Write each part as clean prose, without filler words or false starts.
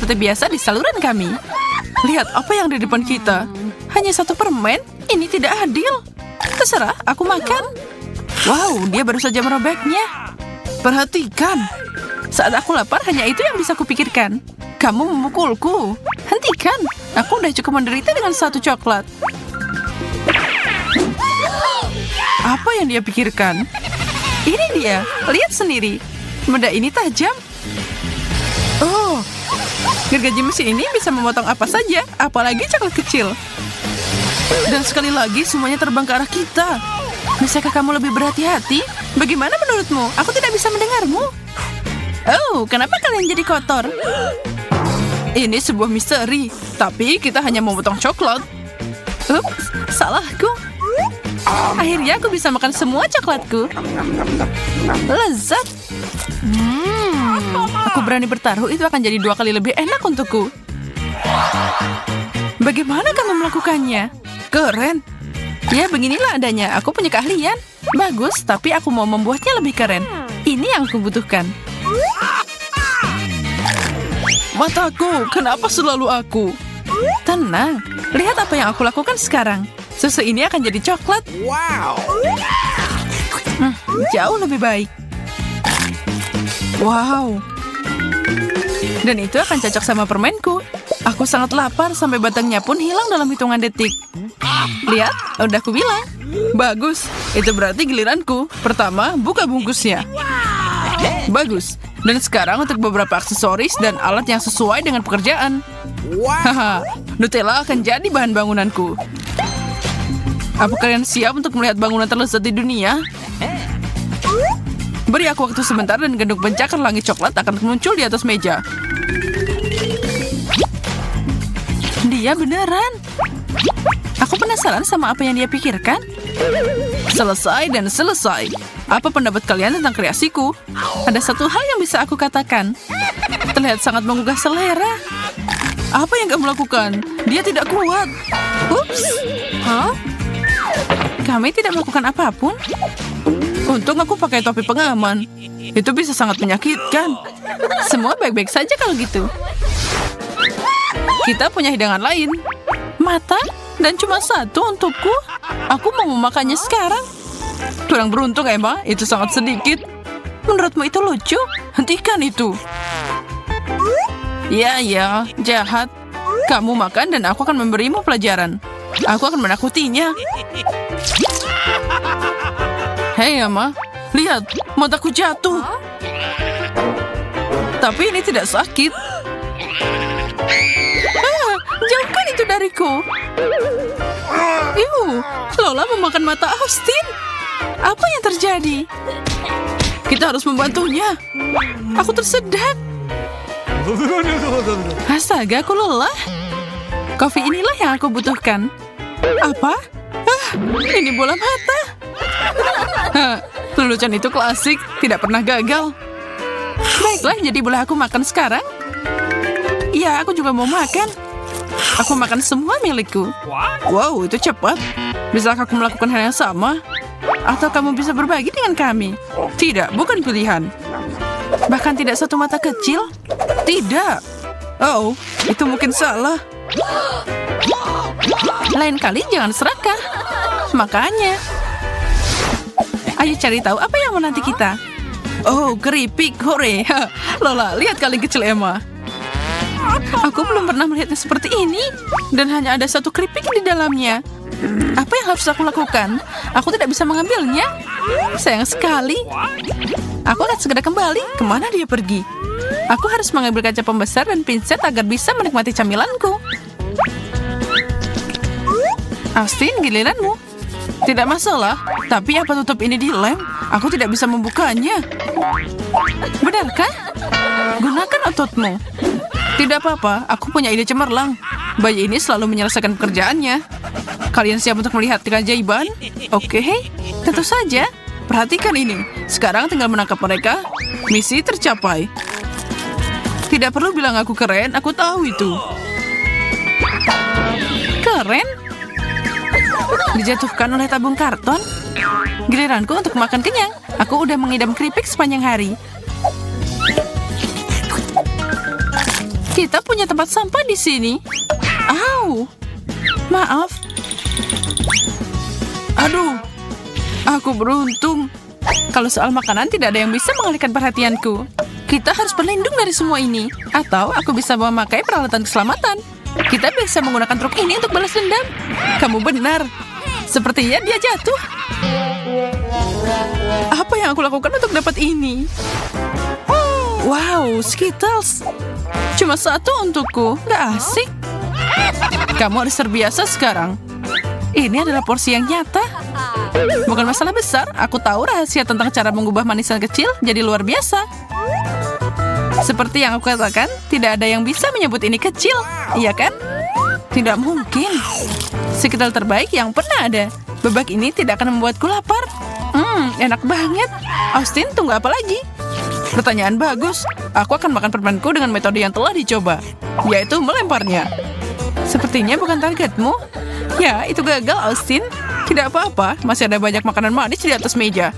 seperti biasa di saluran kami. Lihat apa yang di depan kita. Hanya satu permen? Ini tidak adil. Terserah, aku makan. Wow, dia baru saja merobeknya. Perhatikan. Saat aku lapar, hanya itu yang bisa kupikirkan. Kamu memukulku. Hentikan. Aku udah cukup menderita dengan satu coklat. Apa yang dia pikirkan? Ini dia. Lihat sendiri. Benda ini tajam. Oh, gergaji mesin ini bisa memotong apa saja, apalagi coklat kecil. Dan sekali lagi semuanya terbang ke arah kita. Bisakah kamu lebih berhati-hati? Bagaimana menurutmu? Aku tidak bisa mendengarmu. Oh, kenapa kalian jadi kotor? Ini sebuah misteri, tapi kita hanya memotong coklat. Ups, salahku. Akhirnya aku bisa makan semua coklatku. Lezat. Aku berani bertaruh itu akan jadi 2 kali lebih enak untukku. Bagaimana kamu melakukannya? Keren. Ya, beginilah adanya. Aku punya keahlian. Bagus, tapi aku mau membuatnya lebih keren. Ini yang aku butuhkan. Mataku, kenapa selalu aku? Tenang. Lihat apa yang aku lakukan sekarang. Susu ini akan jadi coklat. Wow. Jauh lebih baik. Wow. Dan itu akan cocok sama permenku. Aku sangat lapar sampai batangnya pun hilang dalam hitungan detik. Lihat, udah aku bilang. Bagus, itu berarti giliranku. Pertama, buka bungkusnya. Bagus. Dan sekarang untuk beberapa aksesoris dan alat yang sesuai dengan pekerjaan. Haha, Nutella akan jadi bahan bangunanku. Apa kalian siap untuk melihat bangunan terlezat di dunia? Beri aku waktu sebentar dan genduk pencakar langit coklat akan muncul di atas meja. Dia beneran. Aku penasaran sama apa yang dia pikirkan. Selesai dan selesai. Apa pendapat kalian tentang kreasiku? Ada satu hal yang bisa aku katakan. Terlihat sangat menggugah selera. Apa yang kamu lakukan? Dia tidak kuat. Ups. Hah? Kami tidak melakukan apapun. Untung aku pakai topi pengaman. Itu bisa sangat menyakitkan. Semua baik-baik saja kalau gitu. Kita punya hidangan lain. Mata? Dan cuma satu untukku. Aku mau memakannya sekarang. Kurang beruntung, Emma. Itu sangat sedikit. Menurutmu itu lucu? Hentikan itu. Ya, jahat. Kamu makan dan aku akan memberimu pelajaran. Aku akan menakutinya. Hei, Emma. Lihat, mataku jatuh. Tapi ini tidak sakit. Jauhkan itu dariku. Lola memakan mata Austin. Apa yang terjadi? Kita harus membantunya. Aku tersedak. Astaga, aku lelah. Kopi inilah yang aku butuhkan. Apa? Ini bola mata. Lelucon itu klasik, tidak pernah gagal. Baiklah, jadi boleh aku makan sekarang? Iya, aku juga mau makan. Aku makan semua milikku. Wow, itu cepat. Bisakah aku melakukan hal yang sama? Atau kamu bisa berbagi dengan kami? Tidak, bukan pilihan. Bahkan tidak satu mata kecil? Tidak. Oh, itu mungkin salah. Lain kali jangan serakah. Makanya. Ayo cari tahu apa yang menanti kita. Oh, keripik, hore. Lola, lihat kaleng kecil Emma. Aku belum pernah melihatnya seperti ini. Dan hanya ada satu keripik di dalamnya. Apa yang harus aku lakukan? Aku tidak bisa mengambilnya. Sayang sekali. Aku akan segera kembali. Kemana dia pergi? Aku harus mengambil kaca pembesar dan pinset agar bisa menikmati camilanku. Austin, giliranmu. Tidak masalah, tapi apa tutup ini dilem? Aku tidak bisa membukanya. Benarkah? Gunakan ototmu. Tidak apa-apa, aku punya ide cemerlang. Bayi ini selalu menyelesaikan pekerjaannya. Kalian siap untuk melihat keajaiban? Oke, tentu saja. Perhatikan ini. Sekarang tinggal menangkap mereka. Misi tercapai. Tidak perlu bilang aku keren, aku tahu itu. Keren? Dijatuhkan oleh tabung karton? Giliranku untuk makan kenyang. Aku udah mengidam keripik sepanjang hari. Kita punya tempat sampah di sini. Au, maaf. Aduh, aku beruntung. Kalau soal makanan tidak ada yang bisa mengalihkan perhatianku. Kita harus berlindung dari semua ini. Atau aku bisa memakai peralatan keselamatan. Kita bisa menggunakan truk ini untuk balas dendam. Kamu benar. Sepertinya dia jatuh. Apa yang aku lakukan untuk dapat ini? Wow, Skittles. Cuma satu untukku. Gak asik. Kamu harus terbiasa sekarang. Ini adalah porsi yang nyata. Bukan masalah besar. Aku tahu rahasia tentang cara mengubah manisan kecil jadi luar biasa. Seperti yang aku katakan, tidak ada yang bisa menyebut ini kecil. Iya kan? Tidak mungkin. Skittles terbaik yang pernah ada. Bebek ini tidak akan membuatku lapar. Enak banget. Austin, tunggu apa lagi? Pertanyaan bagus. Aku akan makan permenku dengan metode yang telah dicoba, yaitu melemparnya. Sepertinya bukan targetmu. Ya, itu gagal, Austin. Tidak apa-apa, masih ada banyak makanan manis di atas meja.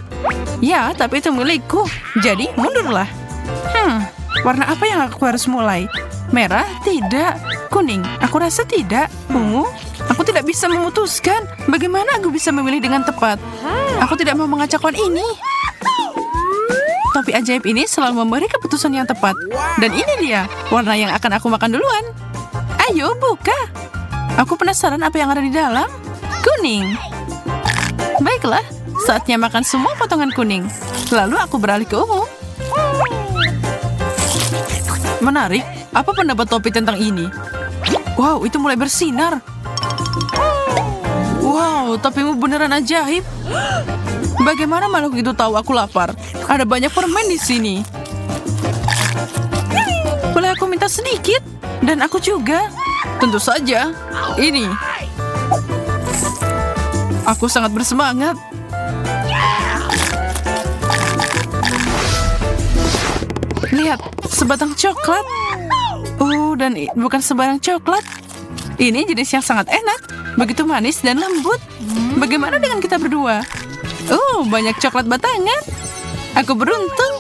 Ya, tapi itu milikku. Jadi, mundurlah. Warna apa yang aku harus mulai? Merah? Tidak. Kuning? Aku rasa tidak. Ungu? Aku tidak bisa memutuskan. Bagaimana aku bisa memilih dengan tepat? Aku tidak mau mengacaukan ini. Topi ajaib ini selalu memberi keputusan yang tepat. Dan ini dia, warna yang akan aku makan duluan. Ayo, buka. Aku penasaran apa yang ada di dalam. Kuning. Baiklah, saatnya makan semua potongan kuning. Lalu aku beralih ke ungu. Menarik, apa pendapat Topi tentang ini? Wow, itu mulai bersinar. Wow, topimu beneran ajaib. Bagaimana makhluk itu tahu aku lapar? Ada banyak permen di sini. Boleh aku minta sedikit? Dan aku juga. Tentu saja. Ini. Aku sangat bersemangat. Lihat, sebatang coklat. Dan bukan sembarang coklat. Ini jenis yang sangat enak. Begitu manis dan lembut. Bagaimana dengan kita berdua? Banyak coklat batangan. Aku beruntung.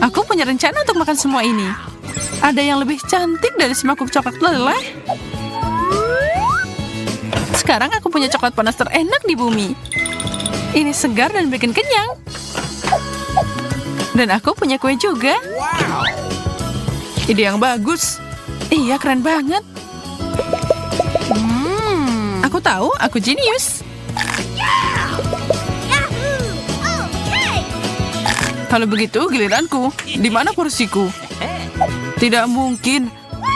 Aku punya rencana untuk makan semua ini. Ada yang lebih cantik dari semangkuk coklat leleh. Sekarang aku punya coklat panas terenak di bumi. Ini segar dan bikin kenyang. Dan aku punya kue juga. Ide yang bagus. Iya, keren banget. Aku tahu, aku jenius. Kalau begitu, giliranku. Di mana porsiku? Tidak mungkin.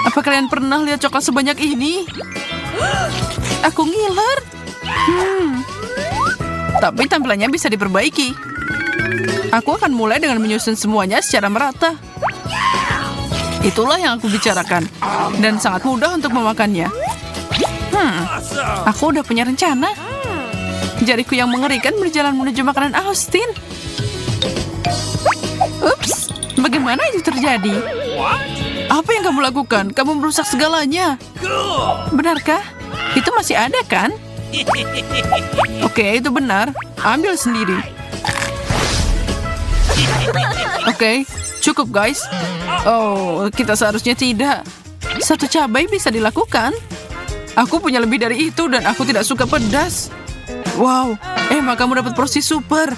Apa kalian pernah lihat coklat sebanyak ini? Aku ngiler. Tapi tampilannya bisa diperbaiki. Aku akan mulai dengan menyusun semuanya secara merata. Itulah yang aku bicarakan. Dan sangat mudah untuk memakannya. Aku udah punya rencana. Jariku yang mengerikan berjalan menuju makanan Austin. Ups, bagaimana itu terjadi? Apa yang kamu lakukan? Kamu merusak segalanya. Benarkah? Itu masih ada kan? Oke, itu benar. Ambil sendiri. Oke, cukup guys. Kita seharusnya tidak. Satu cabai bisa dilakukan. Aku punya lebih dari itu dan aku tidak suka pedas. Wow, Emma, kamu dapat porsi super.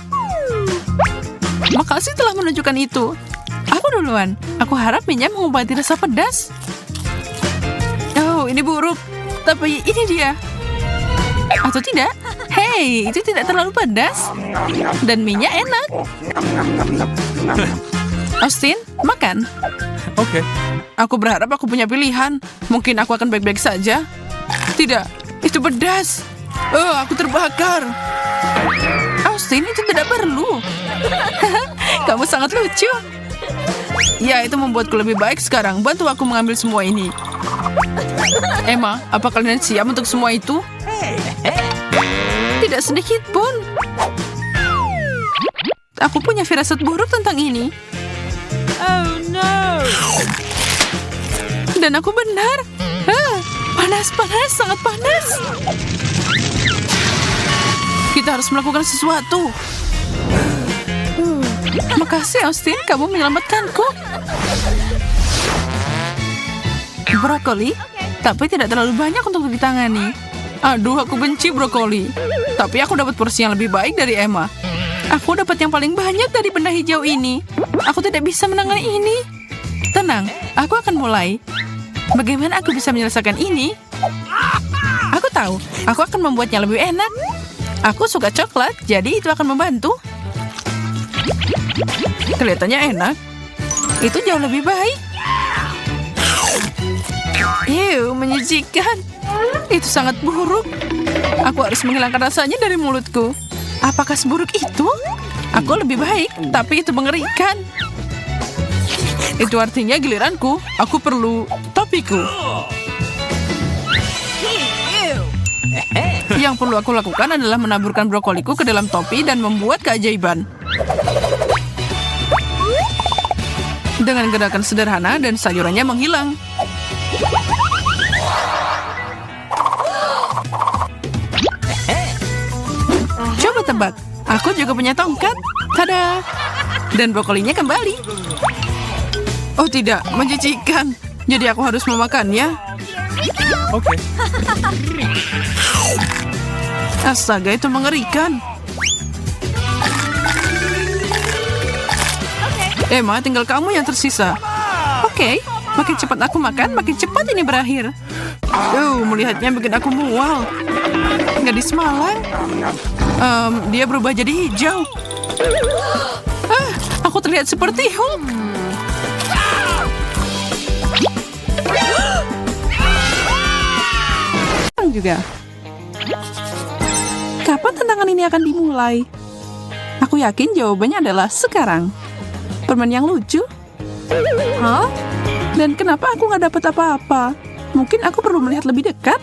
Makasih telah menunjukkan itu. Aku duluan. Aku harap minyak mengobati rasa pedas. Ini buruk. Tapi ini dia. Atau tidak? Hei, itu tidak terlalu pedas. Dan minyak enak. Austin, makan. Oke. Aku berharap aku punya pilihan. Mungkin aku akan baik-baik saja. Tidak, itu pedas. Aku terbakar. Austin, itu tidak perlu. Kamu sangat lucu. Ya, itu membuatku lebih baik sekarang. Bantu aku mengambil semua ini. Emma, apa kalian siap untuk semua itu? Tidak sedikit pun. Aku punya firasat buruk tentang ini. Oh no. Dan aku benar. Panas, sangat panas. Kita harus melakukan sesuatu. Makasih, Austin. Kamu menyelamatkanku. Brokoli? Tapi tidak terlalu banyak untuk ditangani. Aduh, aku benci brokoli. Tapi aku dapat porsi yang lebih baik dari Emma. Aku dapat yang paling banyak dari benda hijau ini. Aku tidak bisa menangani ini. Tenang, aku akan mulai. Bagaimana aku bisa menyelesaikan ini? Aku tahu, aku akan membuatnya lebih enak. Aku suka coklat, jadi itu akan membantu. Kelihatannya enak. Itu jauh lebih baik. Menjijikan. Itu sangat buruk. Aku harus menghilangkan rasanya dari mulutku. Apakah seburuk itu? Aku lebih baik, tapi itu mengerikan. Itu artinya giliranku. Aku perlu topiku. Yang perlu aku lakukan adalah menaburkan brokoliku ke dalam topi dan membuat keajaiban. Dengan gerakan sederhana dan sayurannya menghilang. Coba tebak, aku juga punya tongkat. Tada! Dan brokolinya kembali. Oh tidak, menjijikan. Jadi aku harus memakannya. Okay. Astaga, itu mengerikan. Emma, tinggal kamu yang tersisa. Oke, makin cepat aku makan, makin cepat ini berakhir. Melihatnya bikin aku mual. Gadis malang. Dia berubah jadi hijau. Aku terlihat seperti Hulk. Juga. Kapan tantangan ini akan dimulai? Aku yakin jawabannya adalah sekarang. Permen yang lucu? Hah? Dan kenapa aku nggak dapat apa-apa? Mungkin aku perlu melihat lebih dekat?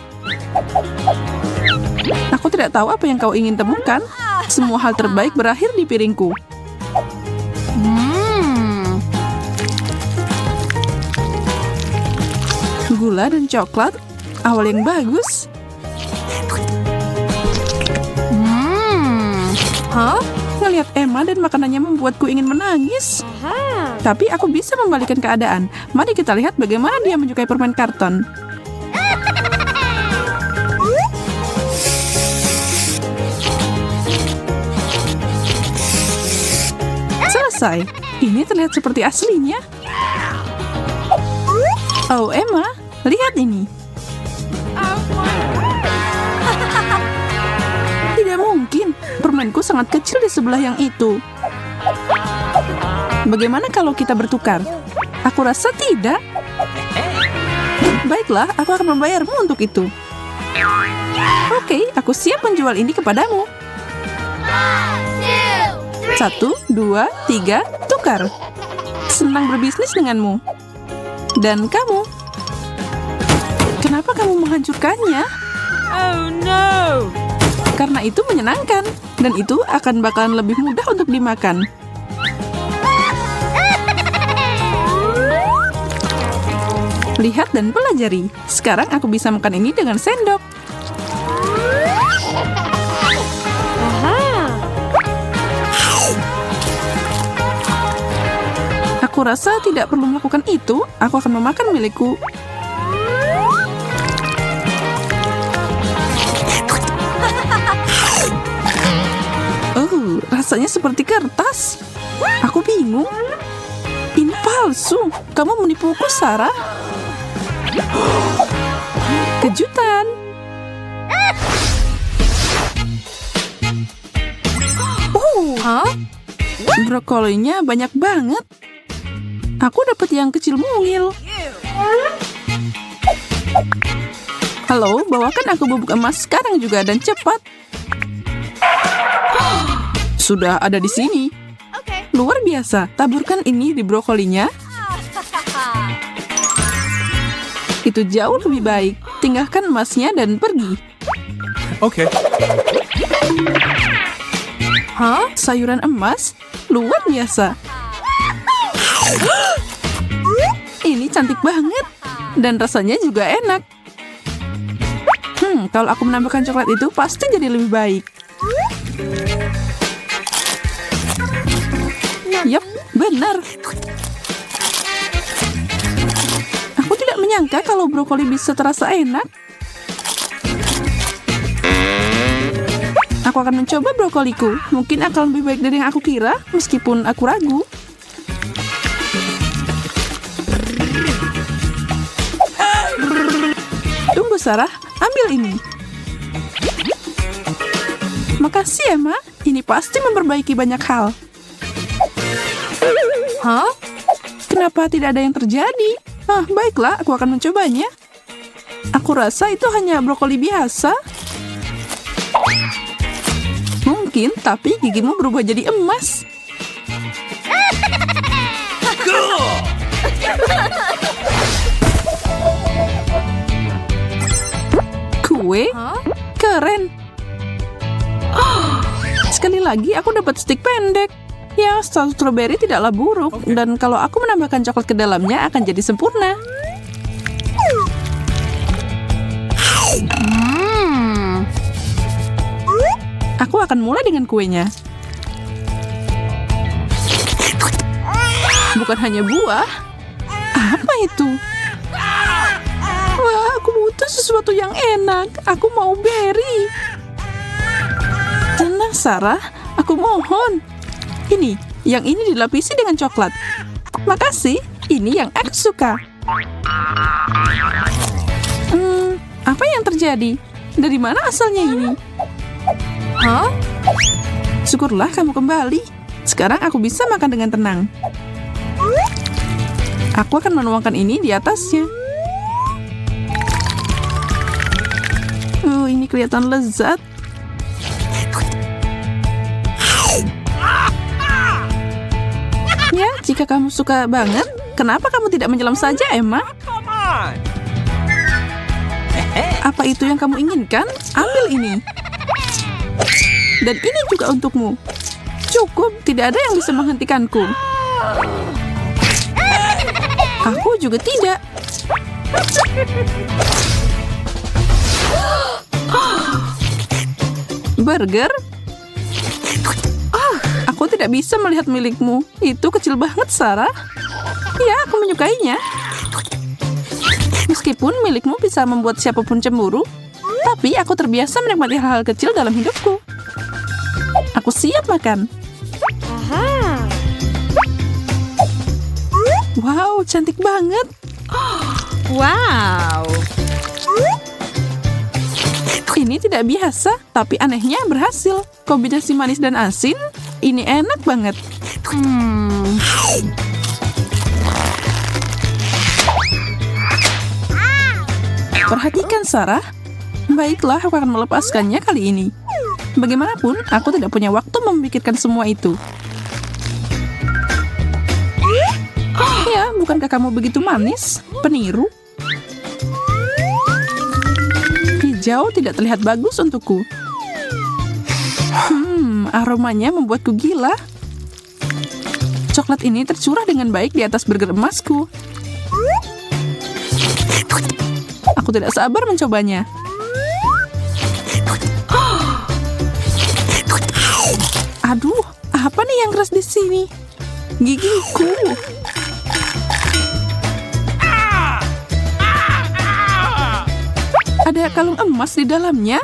Aku tidak tahu apa yang kau ingin temukan. Semua hal terbaik berakhir di piringku. Gula dan coklat, awal yang bagus. Hah? Ngelihat Emma dan makanannya membuatku ingin menangis. Tapi aku bisa membalikan keadaan. Mari kita lihat bagaimana dia menyukai permen karton. Selesai. Ini terlihat seperti aslinya. Oh, Emma, lihat ini. Tidak mungkin. Permenku sangat kecil di sebelah yang itu. Bagaimana kalau kita bertukar? Aku rasa tidak. Baiklah, aku akan membayarmu untuk itu. Oke, aku siap menjual ini kepadamu. 1, 2, 3, tukar. Senang berbisnis denganmu. Dan kamu. Kenapa kamu menghancurkannya? Oh no! Karena itu menyenangkan. Dan itu akan bakalan lebih mudah untuk dimakan. Lihat dan pelajari. Sekarang aku bisa makan ini dengan sendok. Aku rasa tidak perlu melakukan itu. Aku akan memakan milikku. Rasanya seperti kertas. Aku bingung. Ini palsu. Kamu menipuku, Sarah. Kejutan. Hah? Brokolinya banyak banget. Aku dapat yang kecil mungil. Halo, bawakan aku bubuk emas sekarang juga dan cepat. Sudah ada di sini. Luar biasa. Taburkan ini di brokolinya. Itu jauh lebih baik. Tinggalkan emasnya dan pergi. Okay. Hah? Sayuran emas? Luar biasa. Ini cantik banget. Dan rasanya juga enak. Kalau aku menambahkan coklat itu pasti jadi lebih baik. Yap, benar. Aku tidak menyangka kalau brokoli bisa terasa enak. Aku akan mencoba brokoliku. Mungkin akan lebih baik dari yang aku kira, meskipun aku ragu. Tunggu, Sarah. Ambil ini. Makasih, Emma. Ini pasti memperbaiki banyak hal. Hah? Kenapa tidak ada yang terjadi? Baiklah, aku akan mencobanya. Aku rasa itu hanya brokoli biasa. Mungkin, tapi gigimu berubah jadi emas. Kue? Keren. Sekali lagi aku dapat stik pendek. Ya, strawberry tidaklah buruk. Dan kalau aku menambahkan coklat ke dalamnya akan jadi sempurna. Aku akan mulai dengan kuenya. Bukan hanya buah. Apa itu? Wah, aku butuh sesuatu yang enak. Aku mau berry. Tenang, Sarah. Aku mohon. Yang ini dilapisi dengan coklat. Makasih, ini yang aku suka. Apa yang terjadi? Dari mana asalnya ini? Hah? Syukurlah kamu kembali. Sekarang aku bisa makan dengan tenang. Aku akan menuangkan ini di atasnya. Ini kelihatan lezat. Ya, jika kamu suka banget, kenapa kamu tidak menyelam saja, Emma? Come on. Apa itu yang kamu inginkan? Ambil ini. Dan ini juga untukmu. Cukup, tidak ada yang bisa menghentikanku. Aku juga tidak. Burger? Aku tidak bisa melihat milikmu. Itu kecil banget, Sarah. Ya, aku menyukainya. Meskipun milikmu bisa membuat siapapun cemburu, tapi aku terbiasa menikmati hal-hal kecil dalam hidupku. Aku siap makan. Wow, cantik banget. Wow. Ini tidak biasa, tapi anehnya berhasil. Kombinasi manis dan asin, ini enak banget. Perhatikan, Sarah. Baiklah, aku akan melepaskannya kali ini. Bagaimanapun, aku tidak punya waktu memikirkan semua itu. Ya, bukankah kamu begitu manis? Peniru. Hijau tidak terlihat bagus untukku. Aromanya membuatku gila. Coklat ini tercurah dengan baik di atas burger emasku. Aku tidak sabar mencobanya. Aduh, apa nih yang keras di sini? Gigiku. Ada kalung emas di dalamnya.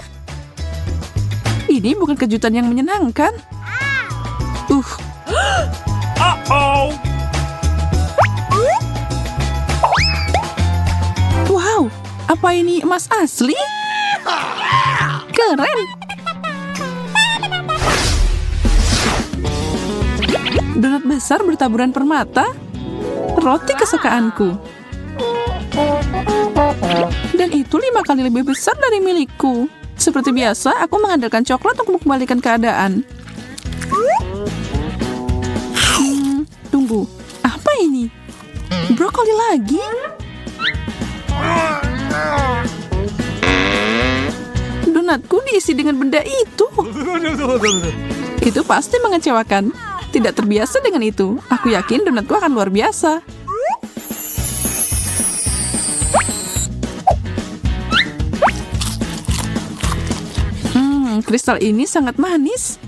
Ini bukan kejutan yang menyenangkan. Uh-oh. Wow, apa ini emas asli? Keren. Donat besar bertaburan permata. Roti kesukaanku. Dan itu 5 kali lebih besar dari milikku. Seperti biasa, aku mengandalkan coklat untuk mengembalikan keadaan. Tunggu, apa ini? Brokoli lagi? Donatku diisi dengan benda itu. Itu pasti mengecewakan. Tidak terbiasa dengan itu. Aku yakin donatku akan luar biasa. Kristal ini sangat manis.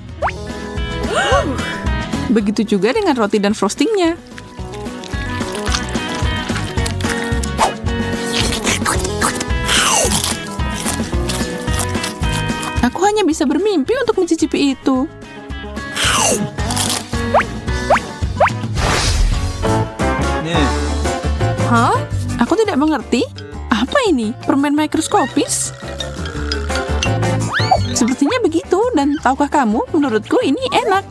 Begitu juga dengan roti dan frostingnya. bermimpi untuk mencicipi itu. Hah? Aku tidak mengerti. Apa ini? Permen mikroskopis? Sepertinya begitu, dan tahukah kamu, menurutku ini enak.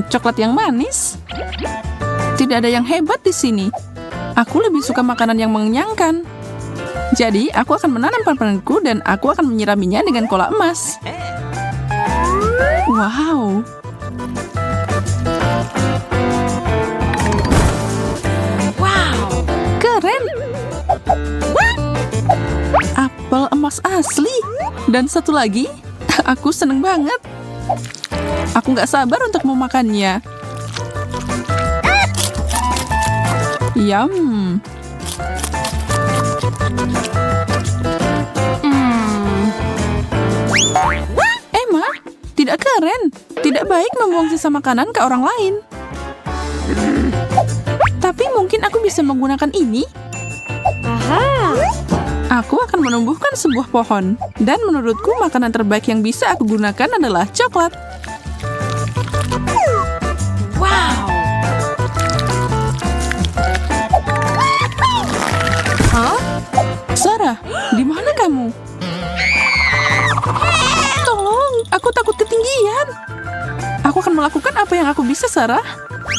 Coklat yang manis. Tidak ada yang hebat di sini. Aku lebih suka makanan yang mengenyangkan. Jadi, aku akan menanam permenku dan aku akan menyiraminya dengan kola emas. Wow. Keren. Apel emas asli. Dan satu lagi, aku seneng banget. Aku nggak sabar untuk memakannya. Yum. Emma, tidak keren. Tidak baik membuang sisa makanan ke orang lain. Tapi mungkin aku bisa menggunakan ini. Aku akan menumbuhkan sebuah pohon. Dan menurutku makanan terbaik yang bisa aku gunakan adalah coklat. Wow. Hah? Sarah, di mana kamu? Tolong, aku takut ketinggian. Aku akan melakukan apa yang aku bisa, Sarah.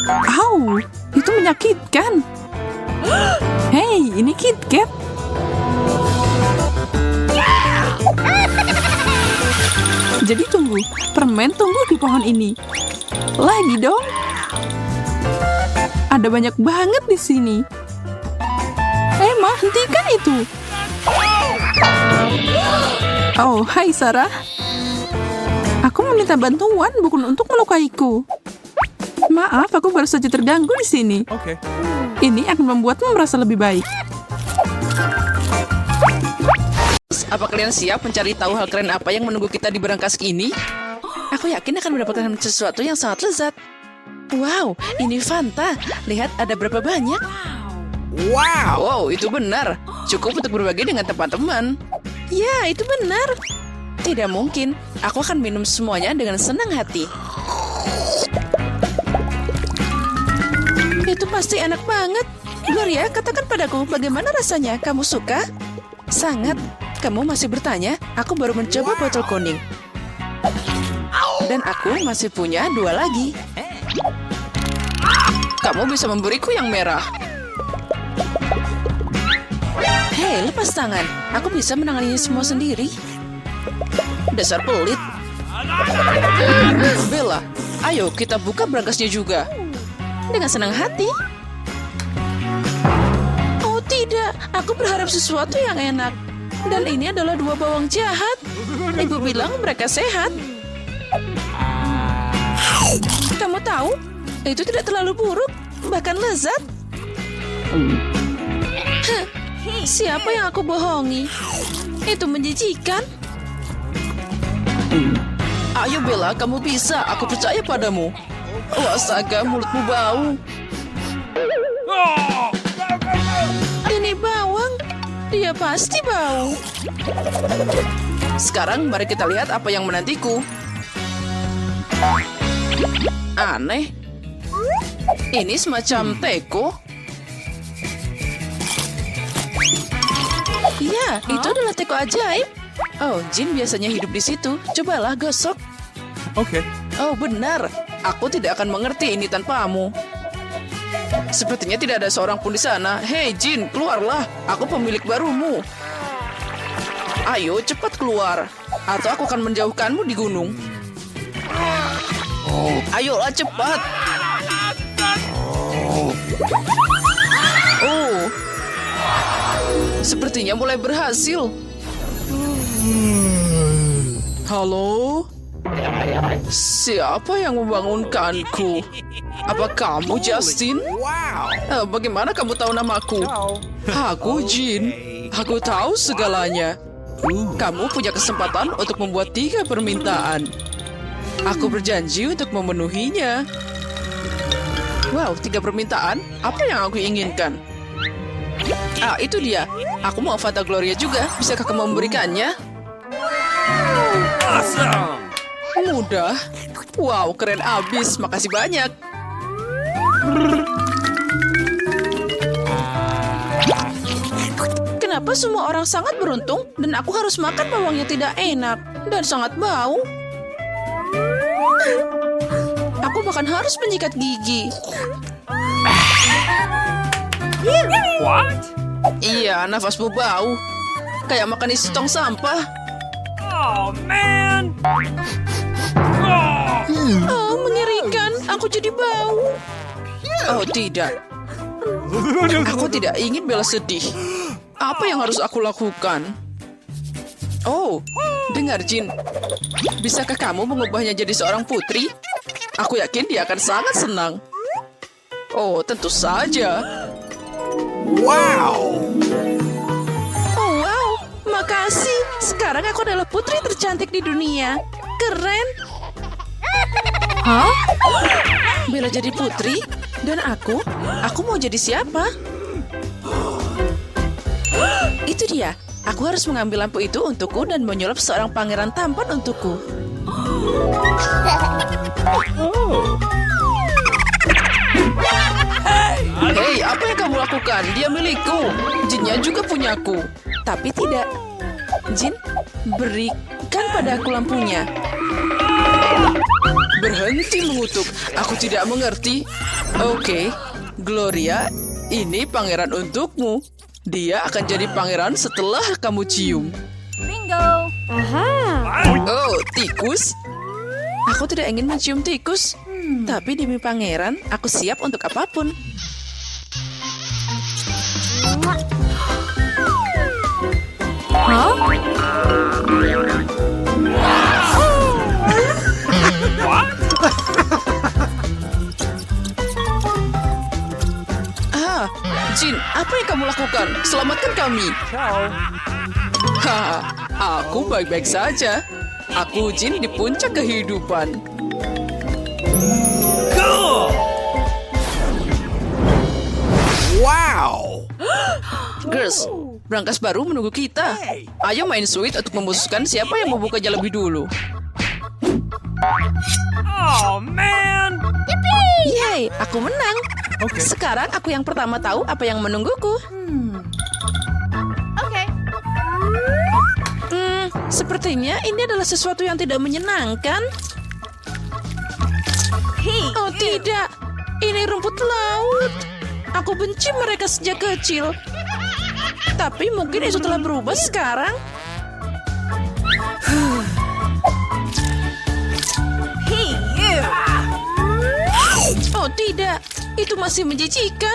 Au, itu menyakitkan. Hei, ini KitKat. Jadi tunggu, permen tumbuh di pohon ini. Lagi dong. Ada banyak banget di sini. Emma, hentikan itu. Oh, hai Sarah. Aku meminta bantuan bukan untuk melukaiku. Maaf, aku baru saja terganggu di sini. Okay. Ini akan membuatmu merasa lebih baik. Apa kalian siap mencari tahu hal keren apa yang menunggu kita di berangkas ini? Aku yakin akan mendapatkan sesuatu yang sangat lezat. Wow, ini Fanta. Lihat ada berapa banyak. Wow. Wow, itu benar. Cukup untuk berbagi dengan teman-teman. Ya, itu benar. Tidak mungkin. Aku akan minum semuanya dengan senang hati. Itu pasti enak banget. Gloria, katakan padaku, bagaimana rasanya? Kamu suka? Sangat. Kamu masih bertanya? Aku baru mencoba botol kuning. Dan aku masih punya 2 lagi. Kamu bisa memberiku yang merah. Hei, lepas tangan. Aku bisa menanganinya semua sendiri. Dasar pelit. Bella, ayo kita buka berangkasnya juga. Dengan senang hati. Oh tidak, aku berharap sesuatu yang enak. Dan ini adalah 2 bawang jahat. Ibu bilang mereka sehat. Kamu tahu, itu tidak terlalu buruk, bahkan lezat. Hah, siapa yang aku bohongi? Itu menjijikan. Ayo Bella, kamu bisa. Aku percaya padamu. Oh, astaga, mulutmu bau. Ini bawang. Dia pasti bau. Sekarang mari kita lihat apa yang menantiku. Aneh. Ini semacam teko. Iya, itu adalah teko ajaib. Oh, jin biasanya hidup di situ. Cobalah gosok. Okay. Oh, benar. Aku tidak akan mengerti ini tanpamu. Sepertinya tidak ada seorang pun di sana. Hei, jin, keluarlah. Aku pemilik barumu. Ayo, cepat keluar. Atau aku akan menjauhkanmu di gunung. Ayolah, cepat. Oh, sepertinya mulai berhasil. Halo? Siapa yang membangunkanku? Apa kamu, Justin? Wow. Bagaimana kamu tahu namaku? Aku Jin. Aku tahu segalanya. Kamu punya kesempatan untuk membuat 3 permintaan. Aku berjanji untuk memenuhinya. Wow, 3 permintaan? Apa yang aku inginkan? Ah, itu dia. Aku mau Fata Gloria juga. Bisakah kamu memberikannya? Awesome! Mudah. Wow, keren abis. Makasih banyak. Kenapa semua orang sangat beruntung dan aku harus makan bawang yang tidak enak dan sangat bau? Aku bahkan harus menyikat gigi. What? Iya, nafasmu bau. Kayak makan isi tong sampah. Oh, man! Oh, mengerikan. Aku jadi bau. Oh, tidak. Aku tidak ingin Bella sedih. Apa yang harus aku lakukan? Oh, dengar Jin. Bisakah kamu mengubahnya jadi seorang putri? Aku yakin dia akan sangat senang. Oh, tentu saja. Wow! Oh, wow. Makasih. Sekarang aku adalah putri tercantik di dunia. Keren. Hah? Bella jadi putri, dan aku mau jadi siapa? Itu dia. Aku harus mengambil lampu itu untukku dan menyulap seorang pangeran tampan untukku. Hei, apa yang kamu lakukan? Dia milikku. Jinnya juga punyaku. Tapi tidak. Jin, berikan pada aku lampunya. Berhenti mengutuk. Aku tidak mengerti. Oke, Gloria, ini pangeran untukmu. Dia akan jadi pangeran setelah kamu cium. Bingo. Oh, tikus? Aku tidak ingin mencium tikus. Tapi demi pangeran, aku siap untuk apapun. Hah? Ah, Jin, apa yang kamu lakukan? Selamatkan kami. Ciao. Haha, aku baik-baik saja. Aku Jin di puncak kehidupan. Cool! Wow! Girls, berangkas baru menunggu kita. Ayo main sweet untuk memutuskan siapa yang membukanya lebih dulu. Oh, man! Yeay, aku menang. Oke. Sekarang aku yang pertama tahu apa yang menungguku. Sepertinya ini adalah sesuatu yang tidak menyenangkan. Oh tidak, ini rumput laut. Aku benci mereka sejak kecil. Tapi mungkin itu telah berubah sekarang. Oh tidak, itu masih menjijikan.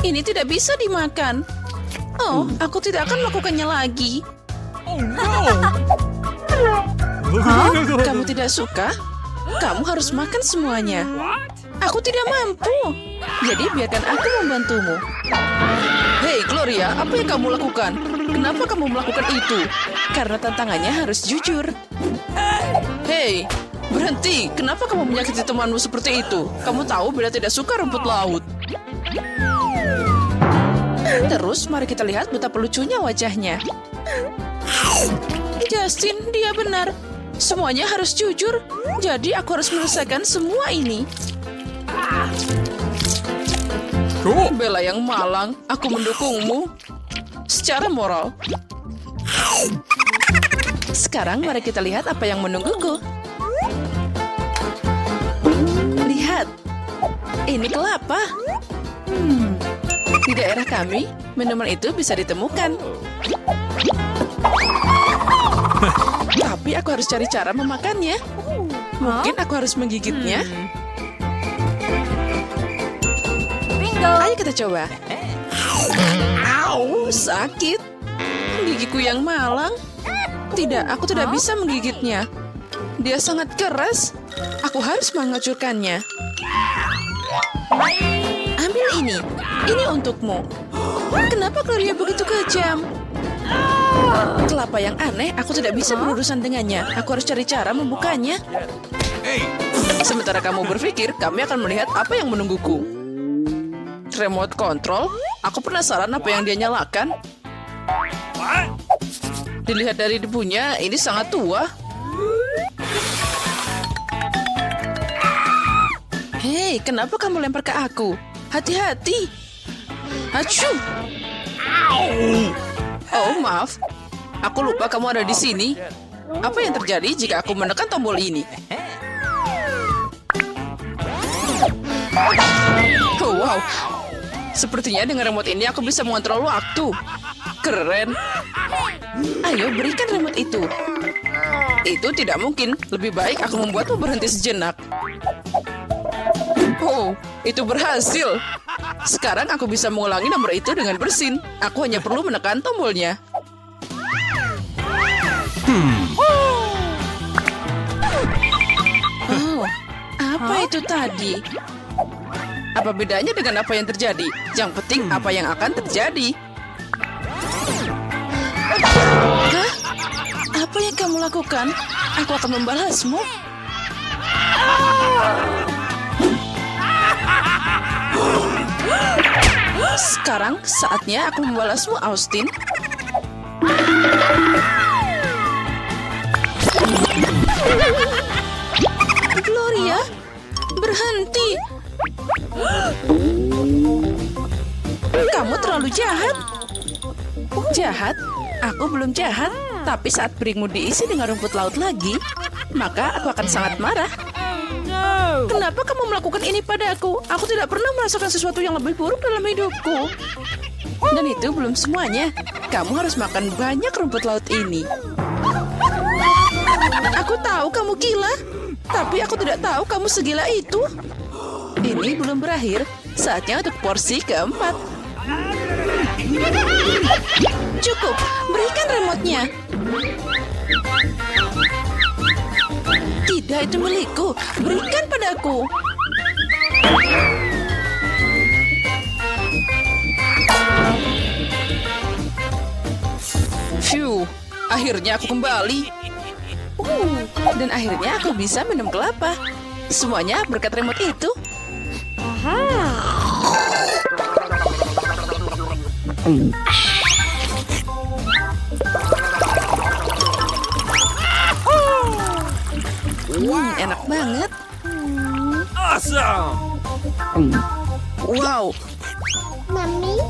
Ini tidak bisa dimakan. Oh, aku tidak akan melakukannya lagi. Oh, no! Kamu tidak suka? Kamu harus makan semuanya. Aku tidak mampu. Jadi biarkan aku membantumu. Hei Gloria, apa yang kamu lakukan? Kenapa kamu melakukan itu? Karena tantangannya harus jujur. Hei, berhenti. Kenapa kamu menyakiti temanmu seperti itu? Kamu tahu Bella tidak suka rumput laut. Terus mari kita lihat betapa lucunya wajahnya. Justin, dia benar. Semuanya harus jujur. Jadi aku harus menyelesaikan semua ini. Cool! Bella yang malang, aku mendukungmu. Secara moral. Sekarang mari kita lihat apa yang menungguku. Lihat. Ini kelapa. Di daerah kami, minuman itu bisa ditemukan. Tapi aku harus cari cara memakannya. Mungkin aku harus menggigitnya. Ayo kita coba. Au, sakit. Gigiku yang malang. Tidak, aku tidak bisa menggigitnya. Dia sangat keras. Aku harus menghancurkannya. Ambil ini. Ini untukmu. Kenapa Gloria begitu kejam? Kelapa yang aneh, aku tidak bisa berurusan dengannya. Aku harus cari cara membukanya. Hey! Sementara kamu berpikir, kami akan melihat apa yang menungguku. Remote control? Aku penasaran apa yang dia nyalakan. What? Dilihat dari debunya, ini sangat tua. Hei, kenapa kamu lempar ke aku? Hati-hati. Acuh. Oh, maaf. Aku lupa kamu ada di sini. Apa yang terjadi jika aku menekan tombol ini? Oh, wow. Sepertinya dengan remote ini aku bisa mengontrol waktu. Keren. Ayo, berikan remote itu. Itu tidak mungkin. Lebih baik aku membuatmu berhenti sejenak. Oh, itu berhasil. Sekarang aku bisa mengulangi nomor itu dengan bersin. Aku hanya perlu menekan tombolnya. Oh, apa itu tadi? Apa bedanya dengan apa yang terjadi? Yang penting apa yang akan terjadi. Hah? Apa yang kamu lakukan? Aku akan membalasmu. Sekarang saatnya aku membalasmu, Austin. Gloria, berhenti. Kamu terlalu jahat. Jahat? Aku belum jahat. Tapi saat piringmu diisi dengan rumput laut lagi, maka aku akan sangat marah. Kenapa kamu melakukan ini padaku? Aku tidak pernah merasakan sesuatu yang lebih buruk dalam hidupku. Dan itu belum semuanya. Kamu harus makan banyak rumput laut ini. Aku tahu kamu gila, tapi aku tidak tahu kamu segila itu. Ini belum berakhir. Saatnya untuk porsi keempat. Cukup, berikan remote-nya. Tidak, itu milikku. Berikan padaku. Phew, akhirnya aku kembali. Dan akhirnya aku bisa minum kelapa. Semuanya berkat remote itu. Enak banget. Awesome! Wow, Mami,